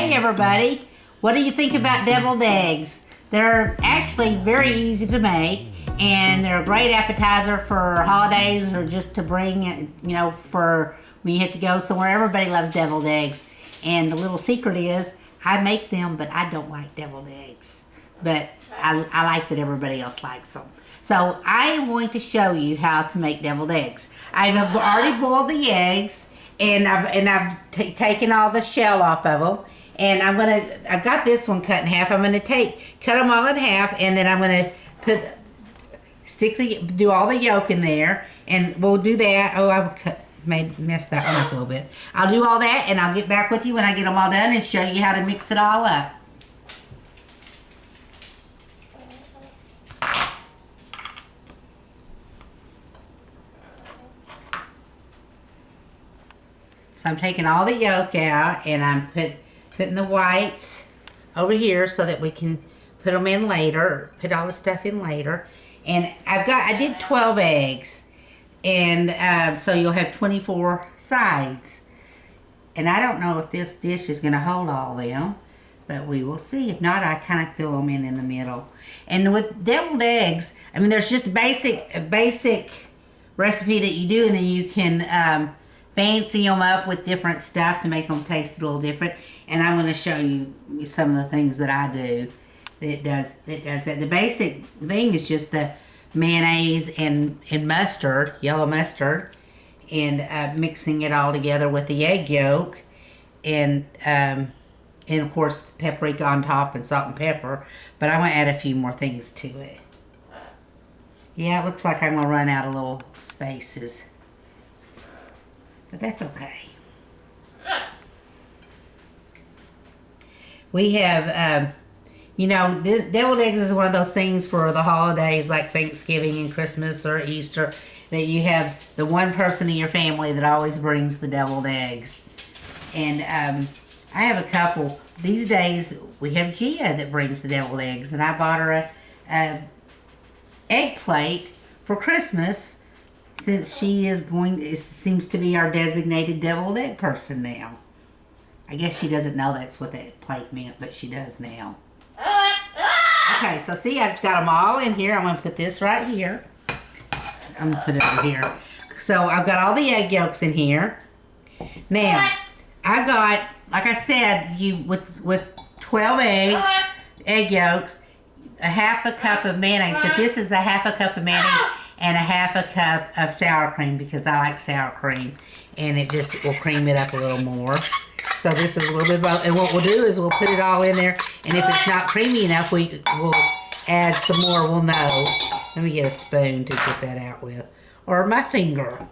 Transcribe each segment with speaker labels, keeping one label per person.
Speaker 1: Hey everybody, what do you think about deviled eggs? They're actually very easy to make, and they're a great appetizer for holidays or just to bring, you know, for when you have to go somewhere. Everybody loves deviled eggs, and the little secret is I make them, but I don't like deviled eggs. But I like that everybody else likes them. So I am going to show you how to make deviled eggs. I've already boiled the eggs, and I've taken all the shell off of them. And I've got this one cut in half. I'm gonna cut them all in half, and then I'm gonna do all the yolk in there, and we'll do that. Oh, I messed that one up a little bit. I'll do all that, and I'll get back with you when I get them all done and show you how to mix it all up. So I'm taking all the yolk out, and I'm putting the whites over here so that we can put them in later, put all the stuff in later. And I did 12 eggs, and so you'll have 24 sides. And I don't know if this dish is gonna hold all of them, but we will see. If not, I kind of fill them in the middle. And with deviled eggs, I mean, there's just a basic recipe that you do, and then you can fancy them up with different stuff to make them taste a little different. And I'm going to show you some of the things that I do that does that. The basic thing is just the mayonnaise and mustard, yellow mustard, and mixing it all together with the egg yolk, and of course paprika on top and salt and pepper. But I'm going to add a few more things to it. Yeah, it looks like I'm going to run out of little spaces, but that's okay. We have, you know, this deviled eggs is one of those things for the holidays like Thanksgiving and Christmas or Easter, that you have the one person in your family that always brings the deviled eggs. And I have a couple. These days we have Gia that brings the deviled eggs, and I bought her a egg plate for Christmas, since she is seems to be our designated deviled egg person now. I guess she doesn't know that's what that plate meant, but she does now. Okay, so see, I've got them all in here. I'm going to put this right here. I'm going to put it over here. So I've got all the egg yolks in here. Now, I've got, like I said, with 12 egg yolks, a half a cup of mayonnaise, but this is a half a cup of mayonnaise and a half a cup of sour cream, because I like sour cream, and it just will cream it up a little more. So this is a little bit about, and what we'll do is we'll put it all in there, and if it's not creamy enough, we'll add some more. We'll know. Let me get a spoon to get that out with, or my finger.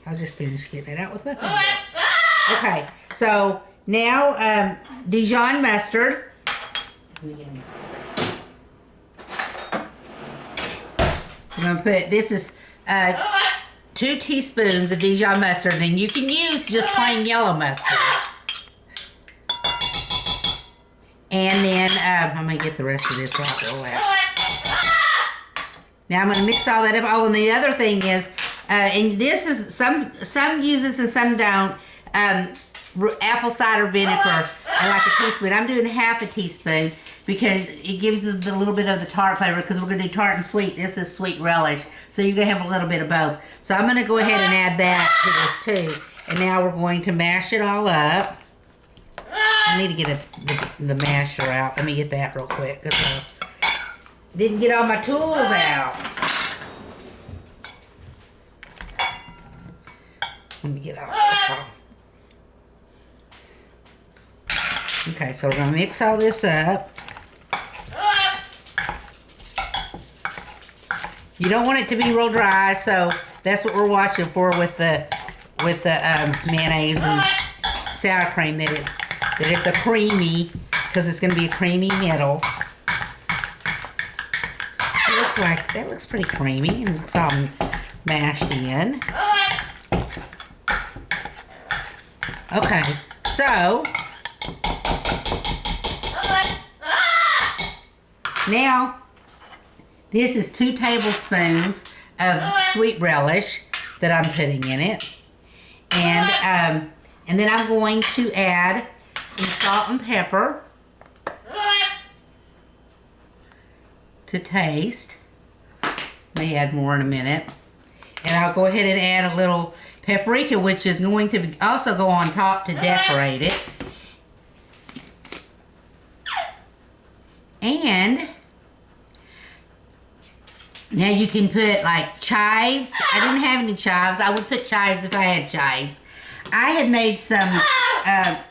Speaker 1: I'll just finish getting it out with my finger. Okay, so now Dijon mustard. Let me get a mix. I'm gonna put, this is 2 teaspoons of Dijon mustard, and you can use just plain yellow mustard. And then I'm gonna get the rest of this out. Now I'm gonna mix all that up. Oh, and the other thing is, and this is some use this and some don't. Apple cider vinegar. I like a teaspoon. I'm doing half a teaspoon because it gives it a little bit of the tart flavor, because we're going to do tart and sweet. This is sweet relish, so you're going to have a little bit of both. So I'm going to go ahead and add that to this too. And now we're going to mash it all up. I need to get the masher out. Let me get that real quick, because I didn't get all my tools out. Let me get all this off. Okay, so we're going to mix all this up. You don't want it to be real dry, so that's what we're watching for with the mayonnaise and sour cream, that it's a creamy, because it's going to be a creamy middle. That looks pretty creamy, and it's all mashed in. Okay, so now this is 2 tablespoons of sweet relish that I'm putting in it, and then I'm going to add some salt and pepper to taste. May add more in a minute. And I'll go ahead and add a little paprika, which is going to also go on top to decorate it. And now you can put like chives. I didn't have any chives. I would put chives if I had chives. I had made some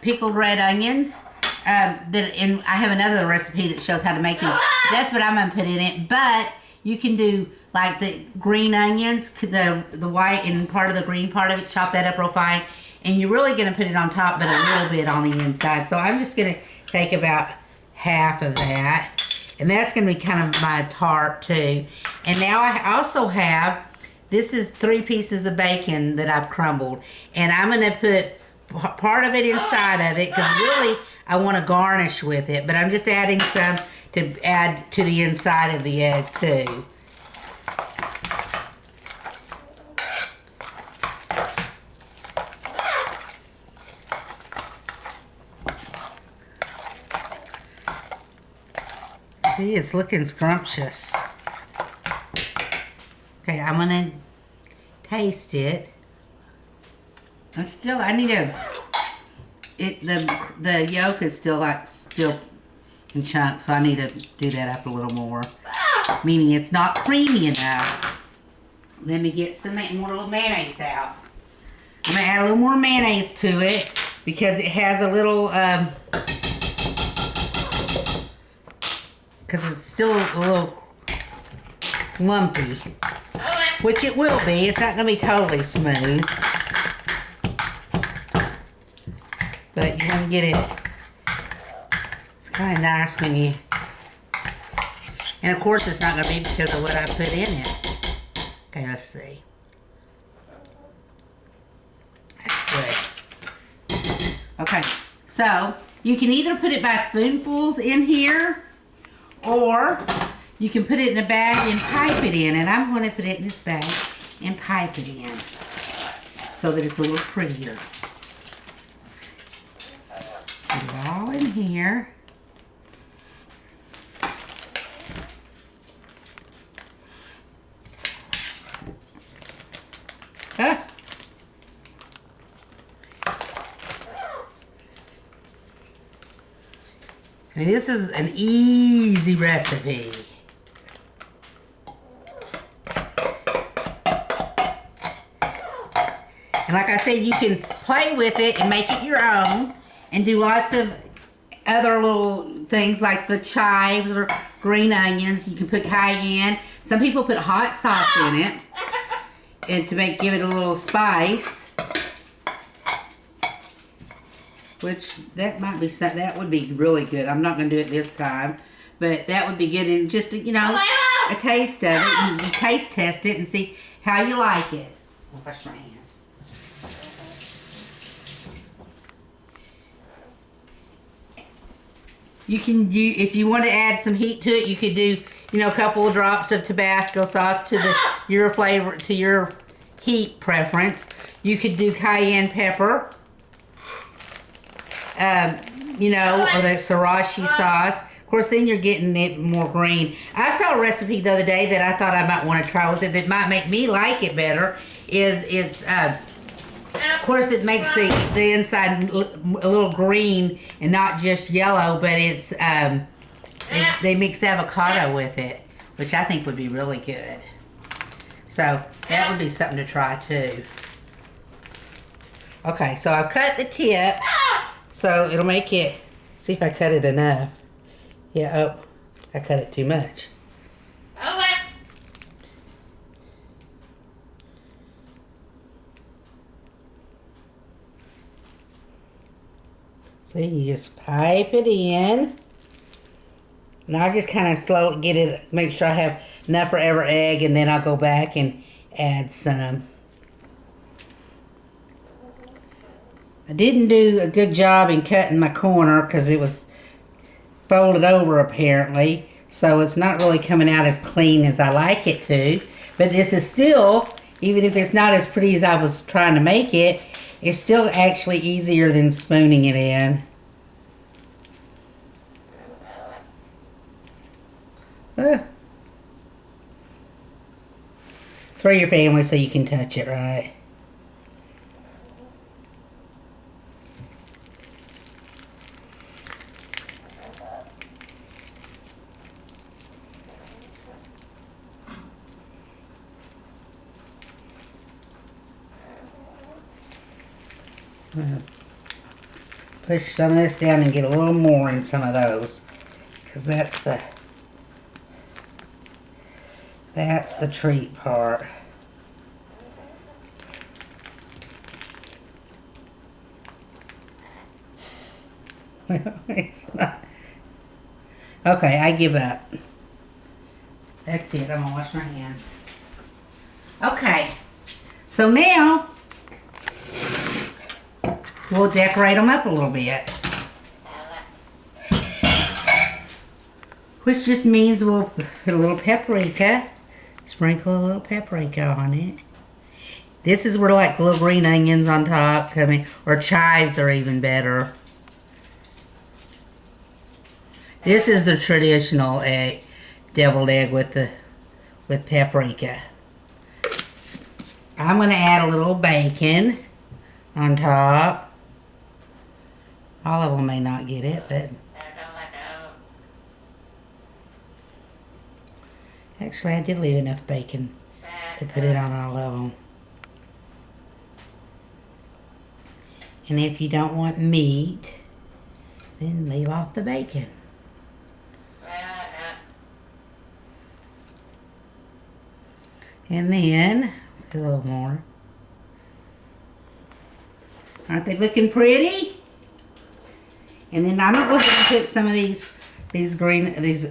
Speaker 1: pickled red onions. I have another recipe that shows how to make these. That's what I'm going to put in it. But you can do like the green onions, the white and part of the green part of it, chop that up real fine. And you're really going to put it on top, but a little bit on the inside. So I'm just going to take about half of that. And that's going to be kind of my tart too. And now I also have, this is 3 pieces of bacon that I've crumbled. And I'm going to put part of it inside of it because really I want to garnish with it. But I'm just adding some to add to the inside of the egg too. See, it's looking scrumptious. Okay, I'm gonna taste it. I need the yolk is still in chunks, so I need to do that up a little more. Meaning it's not creamy enough. Let me get some more little mayonnaise out. I'm gonna add a little more mayonnaise to it because it has a little, because it's still a little lumpy, which it will be. It's not gonna be totally smooth, but you want to get it. It's kind of nice when you, and of course it's not gonna be because of what I put in it. Okay, let's see. That's good. Okay, so you can either put it by spoonfuls in here, or you can put it in a bag and pipe it in. And I'm going to put it in this bag and pipe it in so that it's a little prettier. Put it all in here. Ah. I mean, this is an easy recipe. And like I said, you can play with it and make it your own and do lots of other little things like the chives or green onions. You can put cayenne. Some people put hot sauce in it and to give it a little spice. Which that might be something that would be really good. I'm not going to do it this time, but that would be good. And just a taste of it. You taste test it and see how you like it. I'll wash my hands. You can do, if you want to add some heat to it, you could do a couple of drops of Tabasco sauce to your flavor, to your heat preference. You could do cayenne pepper. Or the sriracha sauce. Of course, then you're getting it more green. I saw a recipe the other day that I thought I might want to try with it that might make me like it better. Of course, it makes the inside a little green and not just yellow, but they mix avocado with it, which I think would be really good. So that would be something to try too. Okay, so I've cut the tip. So it'll make it, see if I cut it enough. Yeah, oh, I cut it too much. See, you just pipe it in. And I'll just kind of slowly get it, make sure I have enough for every egg, and then I'll go back and add some. I didn't do a good job in cutting my corner because it was folded over apparently. So it's not really coming out as clean as I like it to. But this is still, even if it's not as pretty as I was trying to make it, it's still actually easier than spooning it in. It's for your family so you can touch it, right? Push some of this down and get a little more in some of those, because that's the treat part. It's not. Okay, I give up. That's it. I'm gonna wash my hands. Okay, so now we'll decorate them up a little bit. Which just means we'll put a little paprika. Sprinkle a little paprika on it. This is where like little green onions on top come in. Or chives are even better. This is the traditional egg, deviled egg with paprika. I'm going to add a little bacon on top. All of them may not get it, but actually I did leave enough bacon to put it on all of them. And if you don't want meat, then leave off the bacon. And then a little more. Aren't they looking pretty? And then I'm going to put some of these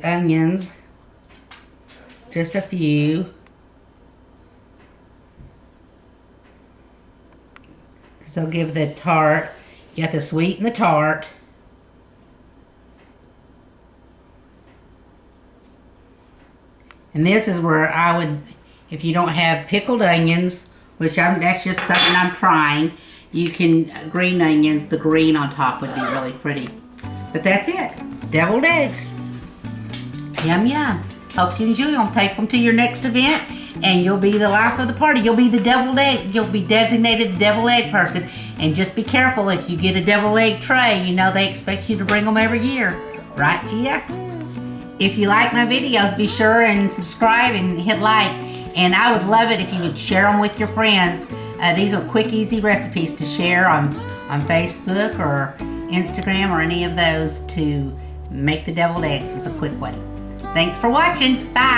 Speaker 1: onions, just a few, because they'll give the tart. You got the sweet and the tart. And this is where I would, if you don't have pickled onions, which that's just something I'm trying. You can, green onions, the green on top would be really pretty. But that's it. Deviled eggs. Yum, yum. Hope you enjoy them. Take them to your next event and you'll be the life of the party. You'll be the deviled egg. You'll be designated the deviled egg person. And just be careful if you get a deviled egg tray. You know they expect you to bring them every year. Right, Gia? If you like my videos, be sure and subscribe and hit like. And I would love it if you would share them with your friends. These are quick, easy recipes to share on Facebook or Instagram or any of those to make the deviled eggs. It's a quick way. Thanks for watching. Bye.